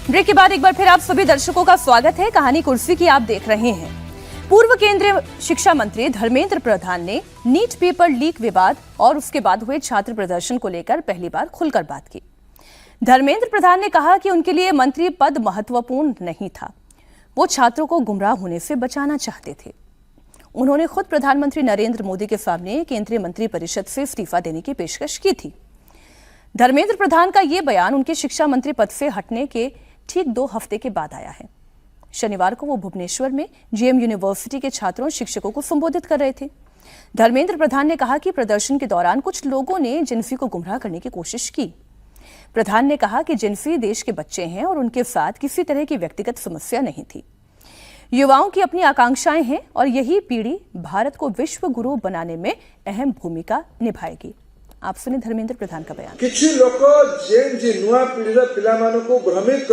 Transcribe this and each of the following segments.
Break के बाद एक बार फिर आप सभी दर्शकों का स्वागत है। कहानी कुर्सी की आप देख रहे हैं। पूर्व केंद्रीय शिक्षा मंत्री धर्मेंद्र प्रधान ने नीट पेपर लीक विवाद और उसके बाद हुए छात्र प्रदर्शन को लेकर पहली बार खुलकर बात की। धर्मेंद्र प्रधान ने कहा कि उनके लिए मंत्री पद महत्वपूर्ण नहीं था, वो छात्रों को गुमराह होने से बचाना चाहते थे। उन्होंने खुद प्रधानमंत्री नरेंद्र मोदी के सामने केंद्रीय मंत्रिपरिषद से इस्तीफा देने की पेशकश की थी। धर्मेंद्र प्रधान का ये बयान उनके शिक्षा मंत्री पद से हटने के ठीक 2 हफ्ते के बाद आया है। शनिवार को वो भुवनेश्वर में जेएम यूनिवर्सिटी के छात्रों और शिक्षकों को संबोधित कर रहे थे। धर्मेंद्र प्रधान ने कहा कि प्रदर्शन के दौरान कुछ लोगों ने जिन्फी को गुमराह करने की कोशिश की। प्रधान ने कहा कि जिन्फी देश के बच्चे हैं और उनके साथ किसी तरह की व्यक्तिगत समस्या नहीं थी। युवाओं की अपनी आकांक्षाएं हैं और यही पीढ़ी भारत को विश्व गुरु बनाने में अहम भूमिका निभाएगी। आप सुने धर्मेंद्र प्रधान का बयान। किछि लोक जेनजी नुआ पीढ़ीर पिलामानकु भ्रमित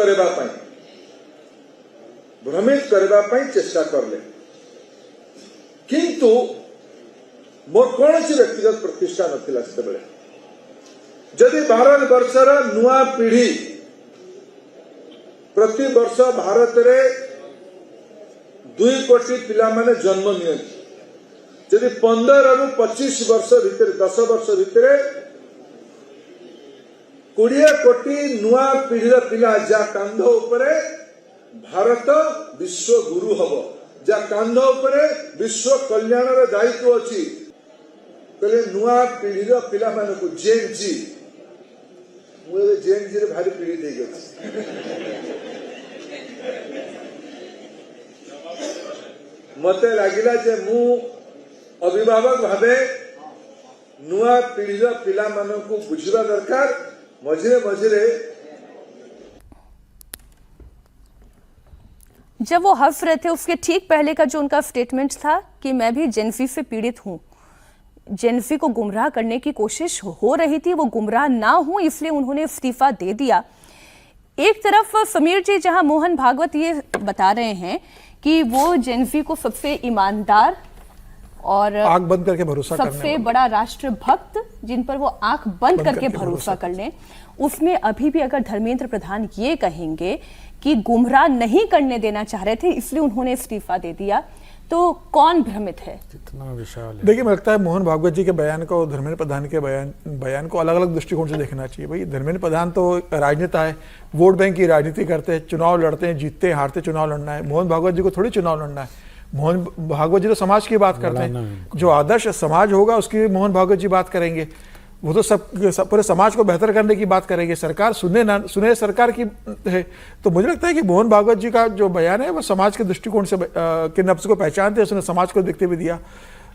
करबा पई चेष्टा करले, किंतु मोर कोनोसी व्यक्तिगत प्रतिष्ठा नथिला सेबेले। जदि भारत वर्षर नुआ पीढ़ी प्रति वर्ष भारत रे 2 कोटी पिलामाने जन्म नियंती, जदि 15 रु 25 वर्ष भितर 10 वर्ष भितर 20 कोटी नुआ पीढ़ीर पिला जा कांध उपरे भारत विश्व गुरु हब, जा कांध उपरे विश्व कल्याणर दायित्व अछि। कहले नुआ पीढ़ीर पिला मानकु जेनजी, मुझे जेनजी रे भारी पीढ़ी दे गयो। मते लागिला जे मु अभिभावक भावे नुआ पीढ़ीर पिला मानकु बुझिबा दरकार। मझिरे मझिरे जब वो हंस रहे थे उसके ठीक पहले का जो उनका स्टेटमेंट था कि मैं भी जेनफी से पीड़ित हूं, जेनफी को गुमराह करने की कोशिश हो रही थी, वो गुमराह ना हो इसलिए उन्होंने इस्तीफा दे दिया। एक तरफ समीर जी जहां मोहन भागवत ये बता रहे हैं कि वो जेनफी को सबसे ईमानदार और आंख बंद करके भरोसा सबसे बड़ा राष्ट्रभक्त जिन पर वो आंख बंद करके भरोसा कर लें, उसमें अभी भी अगर धर्मेंद्र प्रधान ये कहेंगे कि गुमराह नहीं करने देना चाह रहे थे इसलिए उन्होंने इस्तीफा दे दिया, तो कौन भ्रमित है? कितना विशाल है। देखिए, मुझे लगता है मोहन भागवत जी के बयान को और धर्मेंद्र प्रधान के बयान को अलग अलग दृष्टिकोण से देखना चाहिए। भाई, धर्मेंद्र प्रधान तो राजनेता है, वोट बैंक की राजनीति करते हैं, चुनाव लड़ते हैं, जीतते हारते चुनाव लड़ना है। मोहन भागवत जी को थोड़ी चुनाव लड़ना है। मोहन भागवत जी तो समाज की बात करते हैं, जो आदर्श समाज होगा उसकी मोहन भागवत जी बात करेंगे। वो तो सब पूरे समाज को बेहतर करने की बात करेंगे। सरकार सुने सरकार की है। तो मुझे लगता है कि मोहन भागवत जी का जो बयान है वो समाज के दृष्टिकोण से के नफ्स को पहचानते हैं, उसने समाज को देखते हुए दिया।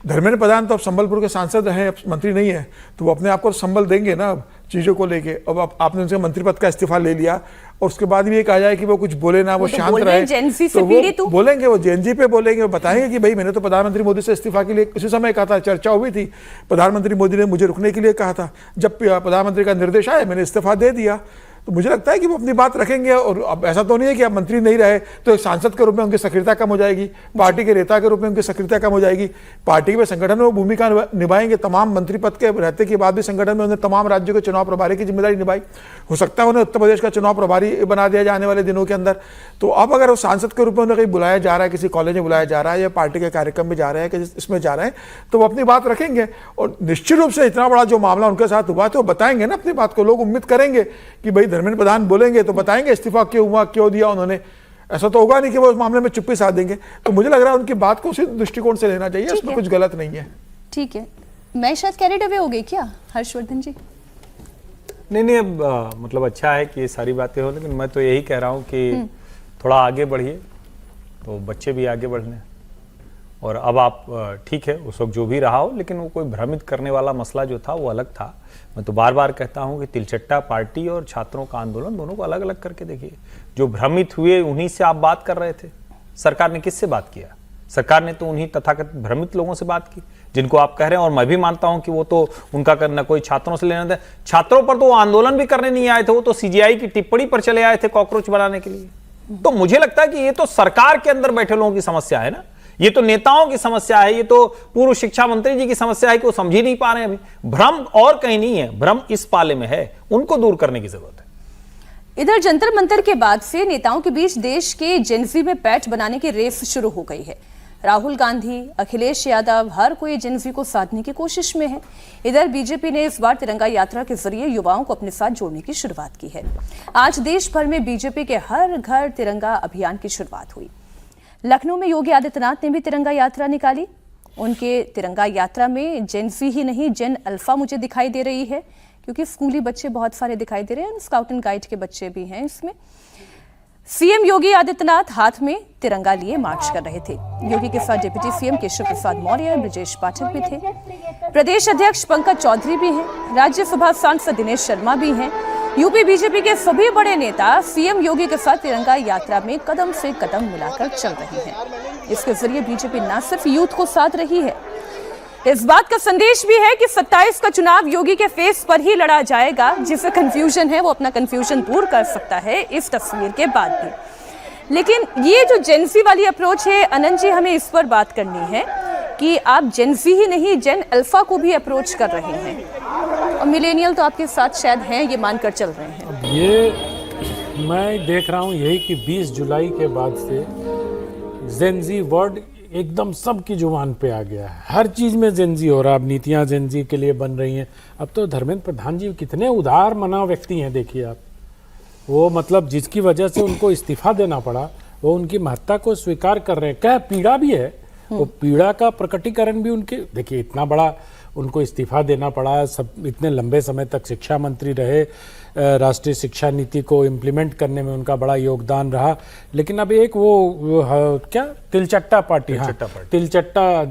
धर्मेंद्र प्रधान तो अब संबलपुर के सांसद हैं, मंत्री नहीं है, तो वो अपने आप को संबल देंगे ना चीजों को लेके। अब आपने उनसे मंत्री पद का इस्तीफा ले लिया और उसके बाद भी ये कहा जाए कि वो कुछ बोले ना, वो शांत रहे, तो वो बोलेंगे, वो जेएनजी पे बोलेंगे, वो बताएंगे कि भाई मैंने तो प्रधानमंत्री मोदी से इस्तीफा के लिए उसी समय कहा था, चर्चा हुई थी, प्रधानमंत्री मोदी ने मुझे रुकने के लिए कहा था, जब प्रधानमंत्री का निर्देश आया मैंने इस्तीफा दे दिया। तो मुझे लगता है कि वो अपनी बात रखेंगे। और अब ऐसा तो नहीं है कि अब मंत्री नहीं रहे तो एक सांसद के रूप में उनकी सक्रियता कम हो जाएगी, पार्टी के नेता के रूप में उनकी सक्रियता कम हो जाएगी। पार्टी में संगठन में वो भूमिका निभाएंगे। तमाम मंत्री पद के रहते के बाद भी संगठन में उन्होंने तमाम राज्यों के चुनाव प्रभारी की जिम्मेदारी निभाई। हो सकता है उन्हें उत्तर प्रदेश का चुनाव प्रभारी बना दिया जाने वाले दिनों के अंदर। तो अब अगर वो सांसद के रूप में उन्हें कहीं बुलाया जा रहा है, किसी कॉलेज में बुलाया जा रहा है या पार्टी के कार्यक्रम में जा रहे हैं, इसमें जा रहे हैं, तो वो अपनी बात रखेंगे। और निश्चित रूप से इतना बड़ा जो मामला उनके साथ हुआ तो वो बताएंगे ना अपनी बात को। लोग उम्मीद करेंगे कि भाई धर्मेंद्र प्रधान बोलेंगे तो बताएंगे इस्तीफा क्यों हुआ, क्यों दिया उन्होंने। ऐसा तो होगा नहीं कि वो उस मामले में चुप्पी साध देंगे। तो मुझे लग रहा है उनकी बात को उसी दृष्टिकोण से लेना चाहिए, उसमें कुछ गलत नहीं है। ठीक है, मैं शायद कैरिड अवे हो गई क्या हर्षवर्धन जी? नहीं, अब मतलब अच्छा है कि ये सारी बातें हो, लेकिन मैं तो यही कह रहा हूँ कि थोड़ा आगे बढ़िए, तो बच्चे भी आगे बढ़ने। और अब आप ठीक है, उस वक्त जो भी रहा हो, लेकिन वो कोई भ्रमित करने वाला मसला जो था वो अलग था। मैं तो बार बार कहता हूं कि तिलचट्टा पार्टी और छात्रों का आंदोलन दोनों को अलग अलग करके देखिए। जो भ्रमित हुए उन्हीं से आप बात कर रहे थे। सरकार ने किससे बात किया? सरकार ने तो उन्हीं तथाकथित भ्रमित लोगों से बात की जिनको आप कह रहे हैं। और मैं भी मानता हूं कि वो तो उनका करना कोई छात्रों से लेना था। छात्रों पर तो वो आंदोलन भी करने नहीं आए थे, वो तो सीजीआई की टिप्पणी पर चले आए थे कॉकरोच बनाने के लिए। तो मुझे लगता है कि ये तो सरकार के अंदर बैठे लोगों की समस्या है ना, ये तो नेताओं की समस्या है, ये तो पूर्व शिक्षा मंत्री जी की समस्या है कि वो समझ ही नहीं पा रहे हैं। अभी भ्रम और कहीं नहीं है, भ्रम इस पाले में है, उनको दूर करने की जरूरत है। इधर जंतर मंतर के बाद से नेताओं के बीच देश के जेनजी में पैठ बनाने की रेस शुरू हो गई है। राहुल गांधी, अखिलेश यादव, हर कोई जेनजी को साधने की कोशिश में है। इधर बीजेपी ने इस बार तिरंगा यात्रा के जरिए युवाओं को अपने साथ जोड़ने की शुरुआत की है। आज देश भर में बीजेपी के हर घर तिरंगा अभियान की शुरुआत हुई। लखनऊ में योगी आदित्यनाथ ने भी तिरंगा यात्रा निकाली। उनके तिरंगा यात्रा में जेनजी ही नहीं, जेन अल्फा मुझे दिखाई दे रही है, क्योंकि स्कूली बच्चे बहुत सारे दिखाई दे रहे हैं, स्काउट एंड गाइड के बच्चे भी हैं इसमें। सीएम योगी आदित्यनाथ हाथ में तिरंगा लिए मार्च कर रहे थे। योगी के साथ डिप्टी सीएम केशव प्रसाद मौर्य, ब्रजेश पाठक भी थे। प्रदेश अध्यक्ष पंकज चौधरी भी हैं। राज्यसभा सांसद दिनेश शर्मा भी हैं। यूपी बीजेपी के सभी बड़े नेता सीएम योगी के साथ तिरंगा यात्रा में कदम से कदम मिलाकर चल रहे हैं। इसके जरिए बीजेपी न सिर्फ यूथ को साध रही है, इस बात का संदेश भी है कि 27 का चुनाव योगी के फेस पर ही लड़ा जाएगा। जिसे कंफ्यूजन है वो अपना कंफ्यूजन दूर कर सकता है इस तस्वीर के बाद भी। लेकिन ये जो जेनजी वाली अप्रोच है, अनंत जी, हमें इस पर बात करनी है कि आप जेनजी ही नहीं, जेन अल्फा को भी अप्रोच कर रहे हैं और मिलेनियल तो आपके साथ शायद हैं, ये मानकर चल रहे हैं। ये मैं देख रहा हूँ यही कि 20 जुलाई के बाद से जेनजी वर्ड एकदम सबकी जुबान पे आ गया है। हर चीज में जेनजी हो रहा है। अब नीतियां जेनजी के लिए बन रही हैं। अब तो धर्मेंद्र प्रधान जी कितने उदार मना व्यक्ति हैं, देखिए आप। वो मतलब जिसकी वजह से उनको इस्तीफा देना पड़ा, वो उनकी महत्ता को स्वीकार कर रहे हैं। क्या पीड़ा भी है, वो पीड़ा का प्रकटीकरण भी उनके, देखिए इतना बड़ा उनको इस्तीफा देना पड़ा, सब इतने लंबे समय तक शिक्षा मंत्री रहे, राष्ट्रीय शिक्षा नीति को इम्प्लीमेंट करने में उनका बड़ा योगदान रहा। लेकिन अब एक वो क्या तिलचट्टा पार्टी, तिलचट्टा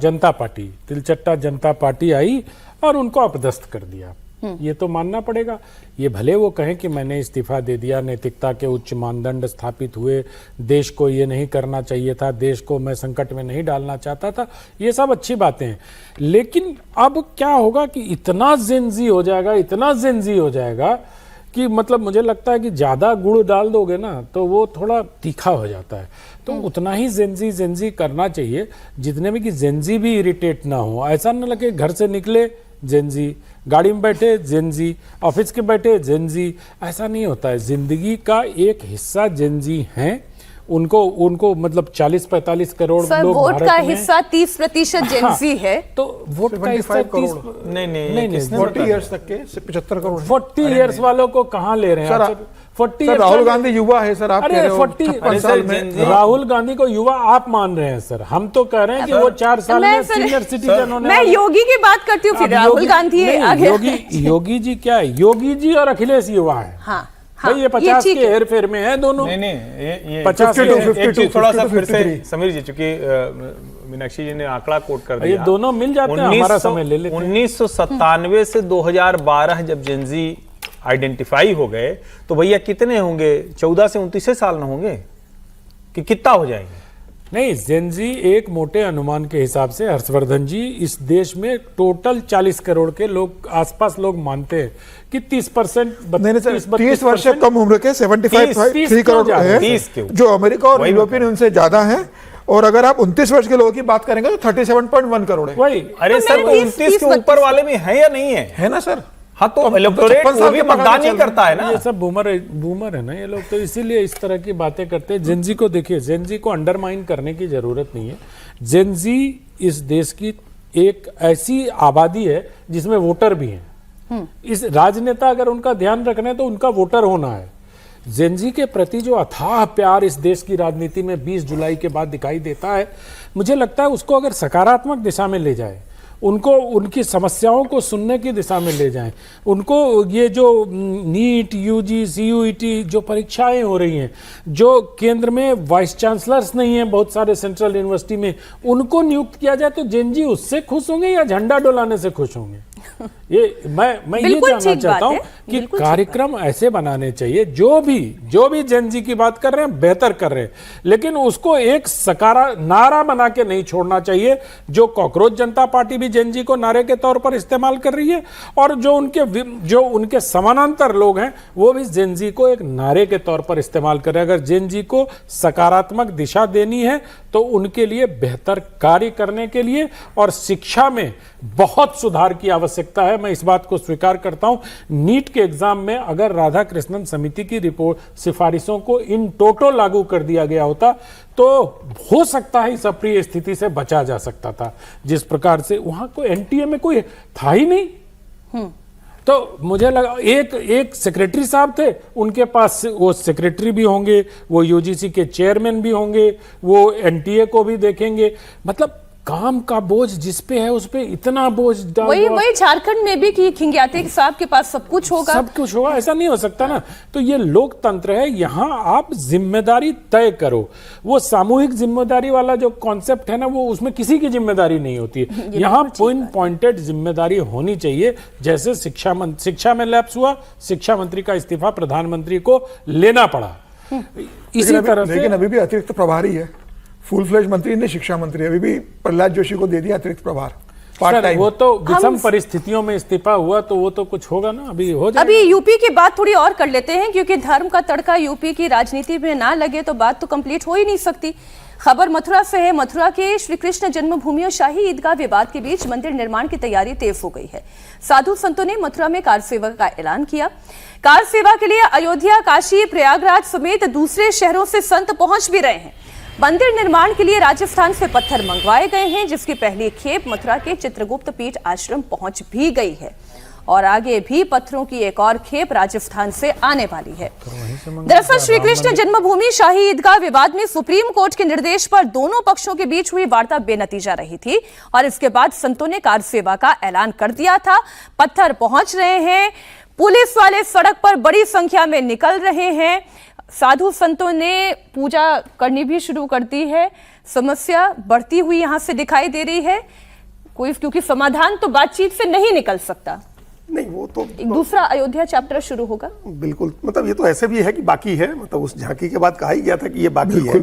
जनता पार्टी आई और उनको अपदस्थ कर दिया। ये तो मानना पड़ेगा। ये भले वो कहें कि मैंने इस्तीफा दे दिया, नैतिकता के उच्च मानदंड स्थापित हुए, देश को ये नहीं करना चाहिए था, देश को मैं संकट में नहीं डालना चाहता था, ये सब अच्छी बातें हैं। लेकिन अब क्या होगा कि इतना जेनजी हो जाएगा कि मतलब मुझे लगता है कि ज़्यादा गुड़ डाल दोगे ना तो वो थोड़ा तीखा हो जाता है। तो उतना ही जेनजी करना चाहिए जितने में कि जेनजी भी इरिटेट ना हो। ऐसा ना लगे घर से निकले जेनजी, गाड़ी में बैठे जेनजी, ऑफिस के बैठे जेनजी, ऐसा नहीं होता है। जिंदगी का एक हिस्सा जेनजी हैं। उनको मतलब 40-45 करोड़ लोग वोट भारत का में, हिस्सा 30% जेनजी है। तो वोट का हिस्सा 30 नहीं 40 इयर्स तक के 75 करोड़ 40 इयर्स वालों को कहाँ ले रहे हैं सर? आप? 40 सर, राहुल गांधी युवा है सर, आप कह रहे हो 56 साल में। राहुल गांधी को युवा आप मान रहे हैं सर, हम तो कह रहे हैं कि वो 4 साल में सीनियर सिटीजन होने। मैं योगी की बात करती हूँ, फिर राहुल गांधी योगी जी क्या है? योगी जी और अखिलेश युवा है। हाँ, भाई ये 50 के हेर फेर में है दोनों। नहीं ये 50 एक चीज थोड़ा सा फिर से समीर जी, चूंकि मीनाक्षी जी ने आंकड़ा कोट कर दिया, ये दोनों मिल जाते हैं, हमारा समय ले लेते हैं। 1997 से 2012 जब जेनजी आइडेंटिफाई हो गए तो भैया कितने होंगे? 14 से 29 साल न होंगे कि कितना हो जाएंगे? नहीं, जेनजी एक मोटे अनुमान के हिसाब से हर्षवर्धन जी इस देश में टोटल 40 करोड़ के लोग आसपास लोग मानते हैं कि 30%। नहीं सर, 30 वर्ष से कम उम्र के 75 करोड़ है, जो अमेरिका और यूरोपियन उनसे ज्यादा है। और अगर आप 29 वर्ष के लोगों की बात करेंगे तो 37.1 करोड़ है। वही, अरे सर, तो 29 के ऊपर वाले में है या नहीं है? है ना सर। हाँ, तो इलेक्टोरेट वो भी मतदान नहीं करता है ना। ये सब बूमर है ना ये लोग, तो इसीलिए इस तरह की बातें करते हैं। जेनजी को देखिए, जेनजी को अंडरमाइन करने की जरूरत नहीं है। जेनजी इस देश की एक ऐसी आबादी है जिसमें वोटर भी हैं। इस राजनेता अगर उनका ध्यान रखना है तो उनका वोटर होना है। जेनजी के प्रति जो अथाह प्यार इस देश की राजनीति में 20 जुलाई के बाद दिखाई देता है, मुझे लगता है उसको अगर सकारात्मक दिशा में ले जाए, उनको उनकी समस्याओं को सुनने की दिशा में ले जाएं, उनको ये जो नीट, यूजी, सीयूईटी जो परीक्षाएं हो रही हैं, जो केंद्र में वाइस चांसलर्स नहीं हैं बहुत सारे सेंट्रल यूनिवर्सिटी में, उनको नियुक्त किया जाए तो जेनजी उससे खुश होंगे या झंडा डोलाने से खुश होंगे? ये मैं ये जानना चाहता हूं कि कार्यक्रम ऐसे बनाने चाहिए, जो भी जेनजी की बात कर रहे हैं बेहतर कर रहे हैं, लेकिन उसको एक नारा बना के नहीं छोड़ना चाहिए। जो कॉकरोच जनता पार्टी भी जेनजी को नारे के तौर पर इस्तेमाल कर रही है, और जो उनके समानांतर लोग हैं वो भी जेनजी को एक नारे के तौर पर इस्तेमाल कर रहे हैं। अगर जेनजी को सकारात्मक दिशा देनी है तो उनके लिए बेहतर कार्य करने के लिए और शिक्षा में बहुत सुधार की आवश्यकता आवश्यकता है, मैं इस बात को स्वीकार करता हूं। नीट के एग्जाम में अगर राधाकृष्णन समिति की रिपोर्ट सिफारिशों को इन टोटो लागू कर दिया गया होता तो हो सकता है इस अप्रिय स्थिति से बचा जा सकता था। जिस प्रकार से वहां कोई एनटीए में कोई था ही नहीं, तो मुझे लगा एक सेक्रेटरी साहब थे, उनके पास वो सेक्रेटरी भी होंगे, वो यूजीसी के चेयरमैन भी होंगे, वो एनटीए को भी देखेंगे। मतलब काम का बोझ जिस पे है उस पे इतना बोझ डाल वही झारखंड में भी कि खिंग्याते साहब के पास सब कुछ होगा, ऐसा नहीं हो सकता ना। तो ये लोकतंत्र है, यहाँ आप जिम्मेदारी तय करो। वो सामूहिक जिम्मेदारी वाला जो कॉन्सेप्ट है ना, वो उसमें किसी की जिम्मेदारी नहीं होती है। यहाँ पॉइंटेड जिम्मेदारी होनी चाहिए। जैसे शिक्षा में लैप्स हुआ, शिक्षा मंत्री का इस्तीफा प्रधानमंत्री को लेना पड़ा। इसी तरह से लेकिन अभी भी अतिरिक्त प्रभारी है, फुल फ्लेज मंत्री ने शिक्षा मंत्री, अभी भी प्रहलाद जोशी को दे दिया अतिरिक्त प्रभार पार्ट सर, टाइम। वो तो विषम परिस्थितियों में इस्तीफा हुआ, तो वो तो कुछ होगा ना, अभी हो जाएगा। अभी यूपी की बात थोड़ी और कर लेते हैं, क्योंकि धर्म का तड़का यूपी की राजनीति में ना लगे तो बात तो कंप्लीट हो ही नहीं सकती। खबर मथुरा से है। मथुरा के श्री कृष्ण जन्मभूमि और शाही ईदगाह विवाद के बीच मंदिर निर्माण की तैयारी तेज हो गई है। साधु संतों ने मथुरा में कार सेवा का ऐलान किया। कार सेवा के लिए अयोध्या, काशी, प्रयागराज समेत दूसरे शहरों से संत पहुंच भी रहे हैं। मंदिर निर्माण के लिए राजस्थान से पत्थर मंगवाए गए हैं, जिसकी पहली खेप मथुरा के चित्रगुप्त पीठ आश्रम पहुंच भी गई है और आगे भी पत्थरों की एक और खेप राजस्थान से आने वाली है। दरअसल श्री कृष्ण जन्मभूमि शाही ईदगाह विवाद में सुप्रीम कोर्ट के निर्देश पर दोनों पक्षों के बीच हुई वार्ता बेनतीजा रही थी और इसके बाद संतों ने कार सेवा का ऐलान कर दिया था। पत्थर पहुंच रहे हैं, पुलिस वाले सड़क पर बड़ी संख्या में निकल रहे हैं, साधु संतों ने पूजा करनी भी शुरू कर दी है। समस्या बढ़ती हुई यहां से दिखाई दे रही है कोई, क्योंकि समाधान तो बातचीत से नहीं निकल सकता। नहीं, वो तो एक दूसरा अयोध्या चैप्टर शुरू होगा। बिल्कुल, मतलब ये तो ऐसे भी है कि बाकी है, मतलब उस झांकी के बाद कहा ही गया था कि ये बाकी है,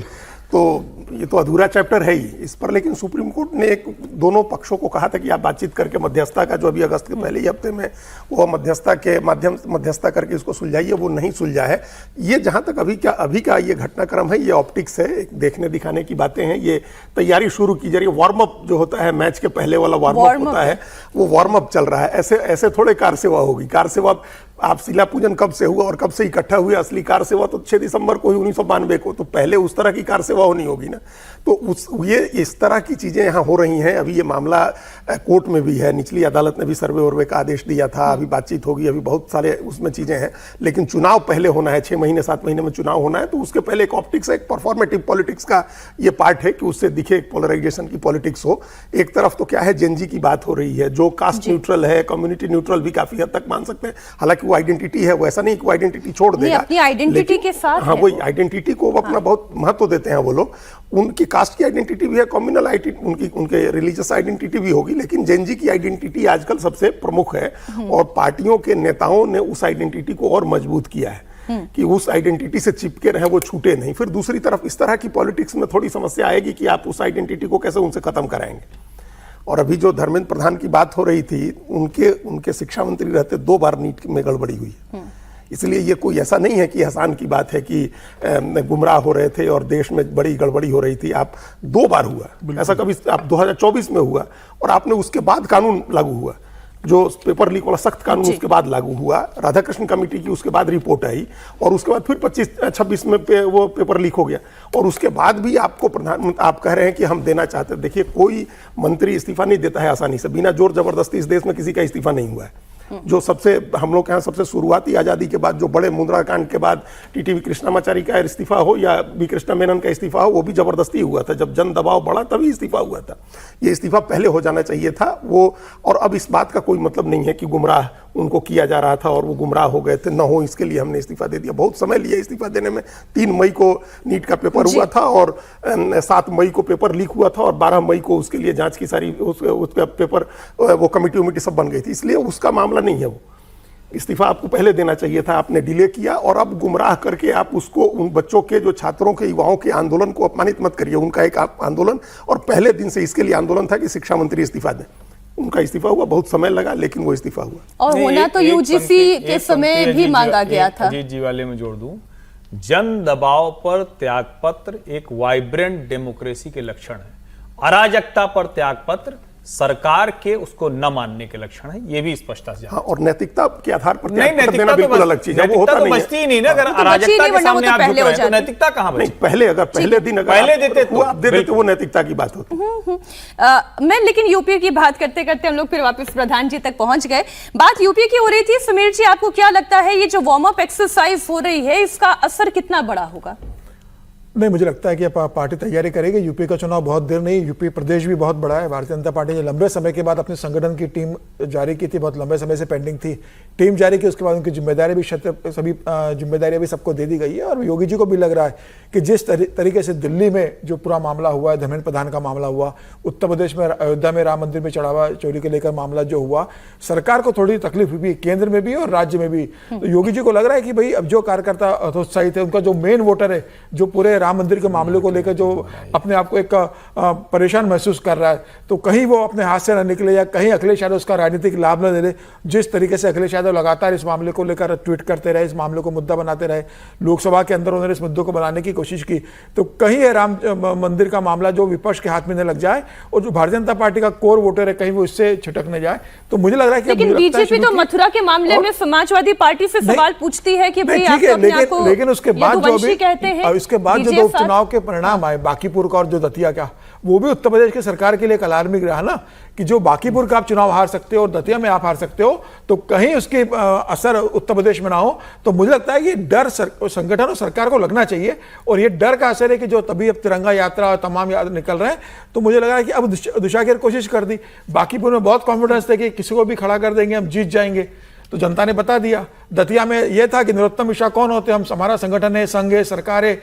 तो ये तो अधूरा चैप्टर है ही इस पर। लेकिन सुप्रीम कोर्ट ने दोनों पक्षों को कहा था कि आप बातचीत करके मध्यस्थता का जो अभी अगस्त के पहले ही हफ्ते में वो मध्यस्थता के माध्यम मध्यस्थता करके इसको सुलझाइए, वो नहीं सुलझा है। ये जहां तक अभी का ये घटनाक्रम है, ये ऑप्टिक्स है, एक देखने दिखाने की बातें हैं। ये तैयारी शुरू की जा रही है, वार्म अप जो होता है मैच के पहले वाला वार्म अप होता है, वो वार्म अप चल रहा है। ऐसे थोड़े कार सेवा होगी। कार सेवा आप शिला पूजन कब से हुआ और कब से इकट्ठा हुए, असली कार सेवा तो 6 दिसंबर को ही 1992 को, तो पहले उस तरह की कार सेवा होनी होगी ना। तो ये इस तरह की चीजें यहाँ हो रही हैं। अभी ये मामला कोर्ट में भी है, निचली अदालत ने भी सर्वे वर्वे का आदेश दिया था, अभी बातचीत होगी, अभी बहुत सारे उसमें चीजें हैं। लेकिन चुनाव पहले होना है, 6 महीने 7 महीने में चुनाव होना है, तो उसके पहले एक ऑप्टिक्स, एक परफॉर्मेटिव पॉलिटिक्स का ये पार्ट है कि उससे दिखे एक पोलराइजेशन की पॉलिटिक्स हो। एक तरफ तो क्या है, जेनजी की बात हो रही है, जो कास्ट न्यूट्रल है, कम्युनिटी न्यूट्रल भी काफी हद तक मान सकते हैं। हालांकि वो आइडेंटिटी है, वो ऐसा नहीं कि वो आइडेंटिटी छोड़ देगा, अपनी आइडेंटिटी के साथ, हाँ, वही आइडेंटिटी को अपना बहुत महत्व देते हैं वो लोग। उनकी कास्ट की आइडेंटिटी भी है, कम्युनल आइडेंटिटी, उनके रिलीजियस आइडेंटिटी भी होगी, लेकिन जेनजी की आइडेंटिटी आजकल सबसे प्रमुख है और पार्टियों के नेताओं ने उस आइडेंटिटी को और मजबूत किया है कि उस आइडेंटिटी से चिपके रहे, वो छूटे नहीं। फिर दूसरी तरफ इस तरह की पॉलिटिक्स में थोड़ी समस्या आएगी कि आप उस आइडेंटिटी को कैसे उनसे खत्म कराएंगे। और अभी जो धर्मेंद्र प्रधान की बात हो रही थी, उनके शिक्षा मंत्री रहते 2 बार नीट में गड़बड़ी हुई है। इसलिए ये कोई ऐसा नहीं है कि एहसान की बात है कि गुमराह हो रहे थे और देश में बड़ी गड़बड़ी हो रही थी। आप 2 बार हुआ, ऐसा कभी आप 2024 में हुआ और आपने उसके बाद कानून लागू हुआ, जो पेपर लीक वाला सख्त कानून उसके बाद लागू हुआ, राधाकृष्ण कमेटी की उसके बाद रिपोर्ट आई और उसके बाद फिर 25-26 में वो पेपर लीक हो गया और उसके बाद भी आपको आप कह रहे हैं कि हम देना चाहते हैं। देखिए, कोई मंत्री इस्तीफा नहीं देता है आसानी से, बिना जोर जबरदस्ती इस देश में किसी का इस्तीफा नहीं हुआ है। जो सबसे हम लोग के यहाँ सबसे शुरुआती आज़ादी के बाद जो बड़े मुद्रा कांड के बाद टीटीवी कृष्णामाचारी का इस्तीफा हो या बी कृष्णा मेनन का इस्तीफा हो, वो भी जबरदस्ती हुआ था। जब जन दबाव बढ़ा तभी इस्तीफा हुआ था। ये इस्तीफा पहले हो जाना चाहिए था वो। और अब इस बात का कोई मतलब नहीं है कि गुमराह उनको किया जा रहा था और वो गुमराह हो गए थे, न हो इसके लिए हमने इस्तीफा दे दिया। बहुत समय लिया इस्तीफा देने में। 3 मई को नीट का पेपर हुआ था और 7 मई को पेपर लीक हुआ था और 12 मई को उसके लिए जांच की सारी उसका पेपर वो कमेटी सब बन गई थी। इसलिए उसका मामला नहीं है वो। इस्तीफा आपको पहले देना चाहिए था, आपने डिले किया और अब गुमराह करके आप उसको, उन बच्चों के, जो छात्रों के, युवाओं के आंदोलन को अपमानित मत करिए। उनका एक आंदोलन, और पहले दिन से इसके लिए आंदोलन था कि शिक्षा मंत्री इस्तीफा दें। उनका इस्तीफा हुआ, बहुत समय लगा, लेकिन वो इस्तीफा हुआ। और होना तो यूजीसी के समय भी मांगा गया था। अजीत जी वाले में जोड़ दूं, जन दबाव पर त्यागपत्र एक वाइब्रेंट डेमोक्रेसी के लक्षण है। अराजकता पर त्यागपत्र सरकार के उसको न मानने के लक्षण है, ये भी स्पष्टता से हाँ, और नैतिकता के आधार पर नहीं, त्याग देना बिल्कुल अलग चीज है, वो होता नहीं बचती ही है। नहीं ना, अगर तो बची अराजकता नहीं, के वरना वो सामने तो आप पहले झुक हो रहे हैं तो जाती। नैतिकता कहाँ नहीं, बची? पहले दिन अगर पहले आप- देते तो वो आप दे देते, वो नैतिकता की बात होती। मैं लेकिन यूपी की बात करते करते हम लोग फिर वापस प्रधान जी तक पहुंच गए। बात यूपी की हो रही थी। समीर जी, आपको क्या लगता है ये जो वार्म अप एक्सरसाइज हो रही है इसका असर कितना बड़ा होगा? नहीं, मुझे लगता है कि पार्टी तैयारी करेगी। यूपी का चुनाव बहुत देर नहीं, यूपी प्रदेश भी बहुत बड़ा है। भारतीय जनता पार्टी ने लंबे समय के बाद अपने संगठन की टीम जारी की थी, बहुत लंबे समय से पेंडिंग थी, टीम जारी की, उसके बाद उनकी जिम्मेदारी भी सभी जिम्मेदारियां भी सबको दे दी गई है। और योगी जी को भी लग रहा है कि जिस तरीके से दिल्ली में जो पूरा मामला हुआ है, धर्मेंद्र प्रधान का मामला हुआ, उत्तर प्रदेश में अयोध्या में राम मंदिर में चढ़ावा चोरी को लेकर मामला जो हुआ, सरकार को थोड़ी तकलीफ हुई, केंद्र में भी और राज्य में भी। तो योगी जी को लग रहा है कि भाई अब जो कार्यकर्ता हतोत्साहित है, उनका जो मेन वोटर है, जो पूरे राम मंदिर के मामले को लेकर जो अपने आप को एक परेशान महसूस कर रहा है, तो कहीं वो अपने हाथ से न निकले या कहीं अखिलेश यादव उसका राजनीतिक लाभ न ले ले। जिस तरीके से अखिलेश यादव लगातार इस मामले को लेकर ट्वीट करते रहे, इस मामले को मुद्दा बनाते रहे, लोकसभा के अंदर उन्होंने इस मुद्दे को बनाने की कोशिश की, तो कहीं ये राम मंदिर का मामला जो विपक्ष के हाथ में न लग जाए और जो भारतीय जनता पार्टी का कोर वोटर है कहीं वो इससे छिटक न जाए। तो मुझे लग रहा है कि लेकिन बीजेपी तो मथुरा के मामले में समाजवादी पार्टी से सवाल पूछती है कि भाई आप तो अपने आप को लेकिन उसके बाद जो यदुवंशी कहते हैं, इसके बाद जो दीजिए दो साथ। चुनाव के परिणाम आए, बांकीपुर का और जो दतिया का, वो भी उत्तर प्रदेश की सरकार के लिए एक अलार्मिंग रहा ना, कि जो बांकीपुर का आप चुनाव हार सकते हो और दतिया में आप हार सकते हो, तो कहीं उसके असर उत्तर प्रदेश में ना हो। तो मुझे लगता है कि डर संगठन और सरकार को लगना चाहिए, और ये डर का असर है कि जो तभी अब तिरंगा यात्रा और तमाम निकल रहे हैं, तो मुझे लगा कि अब दुशाखेर कोशिश कर दी। बांकीपुर में बहुत कॉन्फिडेंस थे कि किसी को भी खड़ा कर देंगे, हम जीत जाएंगे, तो जनता ने बता दिया। दतिया में यह था कि नरोत्तम मिश्रा कौन होते, हम हमारा संगठन है, संघ है, सरकार है,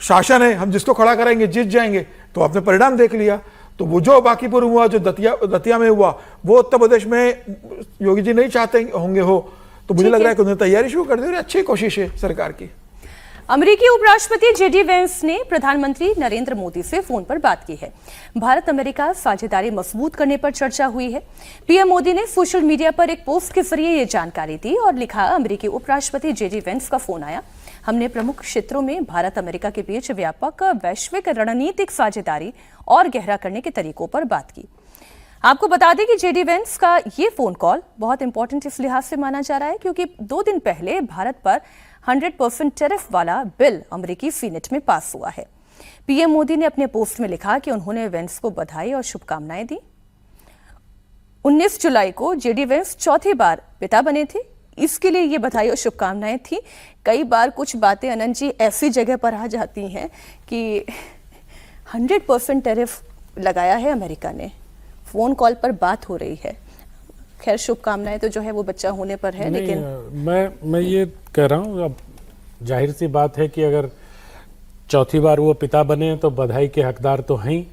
शासन है, हम जिसको खड़ा करेंगे जीत जाएंगे। तो आपने परिणाम देख लिया। तो वो जो बांकीपुर हुआ, जो दतिया में हुआ, वो उत्तर प्रदेश में योगी जी नहीं चाहते होंगे हो। तो मुझे लग रहा है कि उन्होंने तैयारी शुरू कर दी और अच्छी कोशिश है सरकार की। अमेरिकी उपराष्ट्रपति जेडी वेंस ने प्रधानमंत्री नरेंद्र मोदी से फोन पर बात की है। भारत अमेरिका साझेदारी मजबूत करने पर चर्चा हुई है। पीएम मोदी ने सोशल मीडिया पर एक पोस्ट के जरिए ये जानकारी दी और लिखा, अमेरिकी उपराष्ट्रपति जेडी वेंस का फोन आया। हमने प्रमुख क्षेत्रों में भारत अमेरिका के बीच व्यापक वैश्विक रणनीतिक साझेदारी और गहरा करने के तरीकों पर बात की। आपको बता दें कि जेडी वेंस का ये फोन कॉल बहुत इंपॉर्टेंट इस लिहाज से माना जा रहा है क्योंकि 2 दिन पहले भारत पर 100% टैरिफ वाला बिल अमेरिकी सीनेट में पास हुआ है। पीएम मोदी ने अपने पोस्ट में लिखा कि उन्होंने वेंस को बधाई और शुभकामनाएं दी। 19 जुलाई को जेडी वेंस चौथी बार पिता बने थे, इसके लिए ये बधाई और शुभकामनाएं थी। कई बार कुछ बातें अनंत जी ऐसी जगह पर आ जाती हैं कि 100% टैरिफ लगाया है अमेरिका ने, फोन कॉल पर बात हो रही है। खैर शुभकामनाएं तो जो है वो बच्चा होने पर है, लेकिन मैं ये कह रहा हूँ, अब जाहिर सी बात है कि अगर चौथी बार वो पिता बने तो बधाई के हकदार तो हैं ही,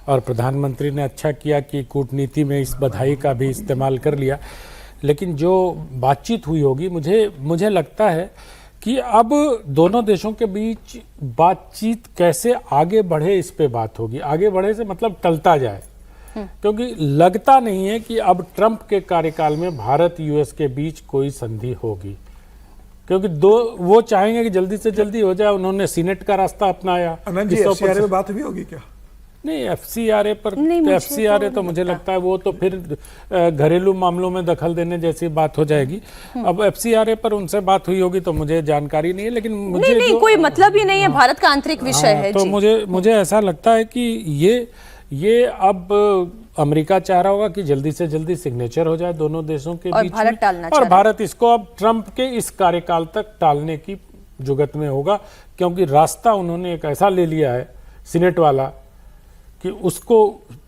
और प्रधानमंत्री ने अच्छा किया कि कूटनीति में इस बधाई का भी इस्तेमाल कर लिया। लेकिन जो बातचीत हुई होगी, मुझे लगता है कि अब दोनों देशों के बीच बातचीत कैसे आगे बढ़े इस पे बात होगी। आगे बढ़े से मतलब टलता जाए, क्योंकि लगता नहीं है कि अब ट्रंप के कार्यकाल में भारत यूएस के बीच कोई संधि होगी, क्योंकि वो चाहेंगे कि जल्दी से जल्दी हो जाए। उन्होंने सीनेट का रास्ता अपनाया। अनंत जी, FCRA में बात भी होगी क्या? नहीं, FCRA पर नहीं, FCRA तो मुझे लगता है वो तो फिर घरेलू मामलों में दखल देने जैसी बात हो जाएगी। अब FCRA पर उनसे बात हुई होगी तो मुझे जानकारी नहीं है, लेकिन मुझे नहीं, कोई मतलब ही नहीं है, भारत का आंतरिक विषय है। तो जी। मुझे ऐसा लगता है कि ये अब अमेरिका चाह रहा होगा कि जल्दी से जल्दी सिग्नेचर हो जाए दोनों देशों के और बीच भारत में, टालना और चाह रहा है। भारत इसको अब ट्रंप के इस कार्यकाल तक टालने की जुगत में होगा, क्योंकि रास्ता उन्होंने एक ऐसा ले लिया है सीनेट वाला कि उसको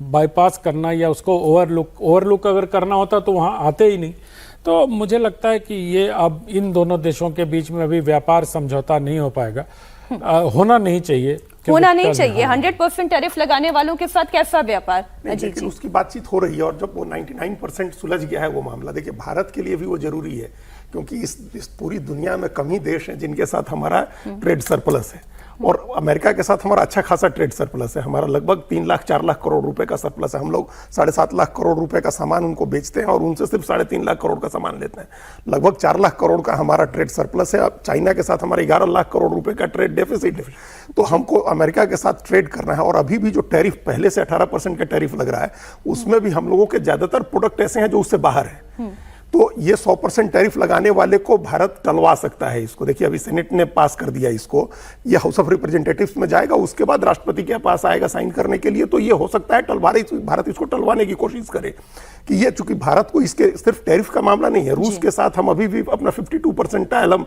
बाईपास करना या उसको ओवरलुक अगर करना होता तो वहाँ आते ही नहीं। तो मुझे लगता है कि ये अब इन दोनों देशों के बीच में अभी व्यापार समझौता नहीं हो पाएगा, होना नहीं चाहिए। होना नहीं चाहिए। 100% टैरिफ लगाने वालों के साथ कैसा व्यापार? नहीं, लेकिन उसकी बातचीत हो रही है, और जब वो 99% सुलझ गया है वो मामला, देखिए भारत के लिए भी वो जरूरी है, क्योंकि इस पूरी दुनिया में कम ही देश हैं जिनके साथ हमारा ट्रेड सरप्लस है, और अमेरिका के साथ हमारा अच्छा खासा ट्रेड सरप्लस है। हमारा लगभग 3 लाख 4 लाख करोड़ रुपए का सरप्लस है। हम लोग 7.5 लाख करोड़ रुपए का सामान उनको बेचते हैं और उनसे सिर्फ 3.5 लाख करोड़ का सामान लेते हैं। लगभग 4 लाख करोड़ का हमारा ट्रेड सरप्लस है। अब चाइना के साथ हमारा 11 लाख करोड़ रुपए का ट्रेड डेफिसिट है। तो हमको अमेरिका के साथ ट्रेड करना है। और अभी भी जो टैरिफ पहले से 18% का टैरिफ लग रहा है, उसमें भी हम लोगों के ज्यादातर प्रोडक्ट ऐसे हैं जो उससे बाहर है। तो ये 100% टैरिफ लगाने वाले को भारत टलवा सकता है इसको। देखिए अभी सेनेट ने पास कर दिया इसको, ये हाउस ऑफ रिप्रेजेंटेटिव्स में जाएगा, उसके बाद राष्ट्रपति के पास आएगा साइन करने के लिए। तो ये हो सकता है भारत इसको टलवाने की कोशिश करे कि ये, चूंकि भारत को इसके सिर्फ टैरिफ का मामला नहीं है, रूस के साथ हम अभी भी अपना 52% टाइल हम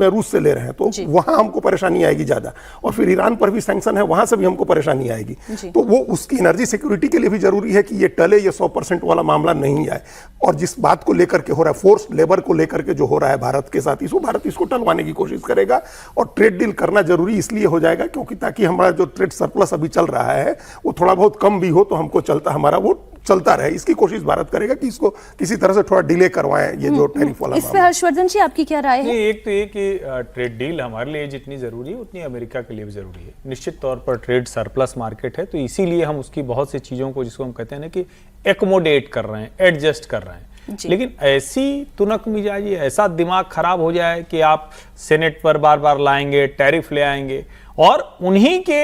रूस से ले रहे हैं, तो वहां हमको परेशानी आएगी ज्यादा। और फिर ईरान पर भी सैंक्शन है, वहां से भी हमको परेशानी आएगी। तो वो उसकी एनर्जी सिक्योरिटी के लिए भी जरूरी है कि ये टले, ये 100% वाला मामला नहीं आए। और जिस बात को लेकर के हो रहा है, फोर्स लेबर को लेकर के जो हो रहा है भारत के साथ, इसको भारत इसको टलवाने की कोशिश करेगा। और ट्रेड डील करना जरूरी इसलिए हो जाएगा क्योंकि ताकि हमारा जो ट्रेड सरप्लस अभी चल रहा है वो थोड़ा बहुत कम भी हो तो हमको हमारा वो चलता रहे। इसकी कोशिश भारत करेगा कि इसको किसी तरह से थोड़ा डिले करवाएं, ये जो टैरिफ वाला इस पे हर्षवर्धन जी आपकी क्या राय है? एक तो ये कि ट्रेड डील हमारे लिए जितनी जरूरी है उतनी अमेरिका के लिए भी जरूरी है। निश्चित तौर पर ट्रेड सरप्लस मार्केट है, तो इसीलिए हम उसकी बहुत सी चीजों को, जिसको हम कहते हैं ना कि एकोमोडेट कर रहे हैं, एडजस्ट कर रहे हैं। लेकिन ऐसी तुनक मिजाजी, ऐसा दिमाग खराब हो जाए कि आप सेनेट पर बार बार लाएंगे, टैरिफ ले आएंगे, और उन्हीं के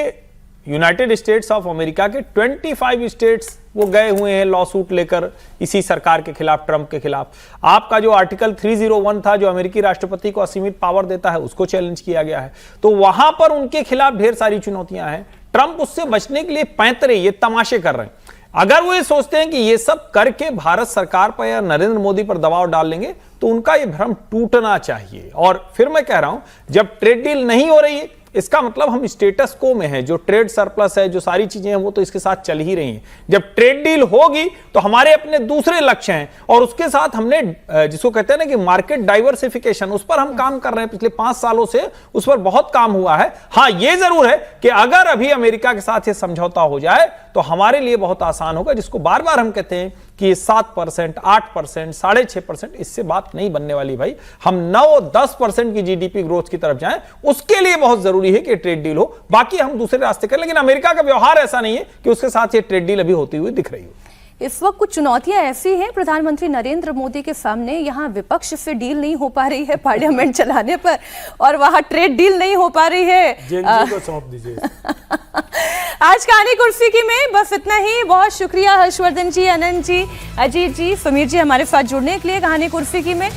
यूनाइटेड स्टेट्स ऑफ अमेरिका के 25 स्टेट्स वो गए हुए हैं लॉ सूट लेकर इसी सरकार के खिलाफ, ट्रंप के खिलाफ। आपका जो आर्टिकल 301 था, जो अमेरिकी राष्ट्रपति को असीमित पावर देता है, उसको चैलेंज किया गया है। तो वहां पर उनके खिलाफ ढेर सारी चुनौतियां हैं। ट्रंप उससे बचने के लिए पैंतरे, ये तमाशे कर रहे हैं। अगर वो ये सोचते हैं कि ये सब करके भारत सरकार पर या नरेंद्र मोदी पर दबाव डाल लेंगे, तो उनका ये भ्रम टूटना चाहिए। और फिर मैं कह रहा हूं, जब ट्रेड डील नहीं हो रही है, इसका मतलब हम स्टेटस को में है। जो ट्रेड सरप्लस है, जो सारी चीजें हैं, वो तो इसके साथ चल ही रही हैं। जब ट्रेड डील होगी तो हमारे अपने दूसरे लक्ष्य हैं, और उसके साथ हमने जिसको कहते हैं ना कि मार्केट डाइवर्सिफिकेशन, उस पर हम काम कर रहे हैं। पिछले 5 सालों से उस पर बहुत काम हुआ है। हाँ, ये जरूर है कि अगर अभी अमेरिका के साथ ये समझौता हो जाए तो हमारे लिए बहुत आसान होगा, जिसको बार बार हम कहते हैं कि 7%, 8%, 6.5%, इससे बात नहीं बनने वाली भाई। हम 9-10% की जीडीपी ग्रोथ की तरफ जाएं, उसके लिए बहुत जरूरी है कि ट्रेड डील हो। बाकी हम दूसरे रास्ते करें, लेकिन अमेरिका का व्यवहार ऐसा नहीं है कि उसके साथ ये ट्रेड डील अभी होती हुई दिख रही हो। इस वक्त कुछ चुनौतियां ऐसी हैं प्रधानमंत्री नरेंद्र मोदी के सामने, यहाँ विपक्ष से डील नहीं हो पा रही है पार्लियामेंट चलाने पर, और वहां ट्रेड डील नहीं हो पा रही है। जेएनजी को सौंप दीजिए। आज कहानी कुर्सी की में बस इतना ही। बहुत शुक्रिया हर्षवर्धन जी, अनंत जी, अजीत जी, समीर जी हमारे साथ जुड़ने के लिए कहानी कुर्सी की में।